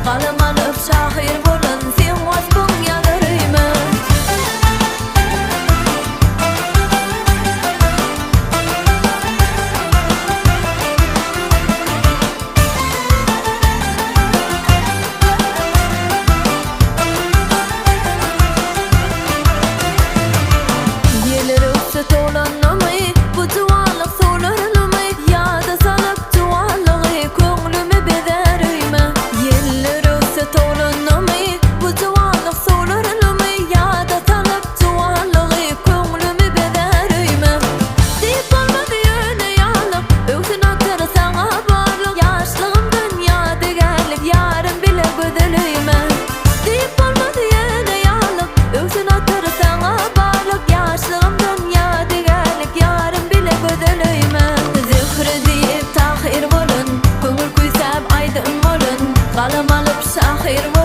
Galam alıp şahir bolun sen wasbun yalarıyma. Yerleri üstü tolanamı bu duvarlık solarılımı yada salıp duvarlığı köngülümü bederiyme. Yerleri üstü tolanamı bu duvarlık solarılımı yada salıp duvarlığı köngülümü bederiyme. Deyip olmadı yöne yalık öksün atırı sana varlık yaşlığım dünyada gelip yarın bile gödeliyme. Deyip olmadı yöne yalık öksün atırı sana varlık yaşlığım dünyada gelip yarın bile gödeliyme. Zıhrı deyip tahir bolun köngül kuysab aydın bolun galam alıp şahir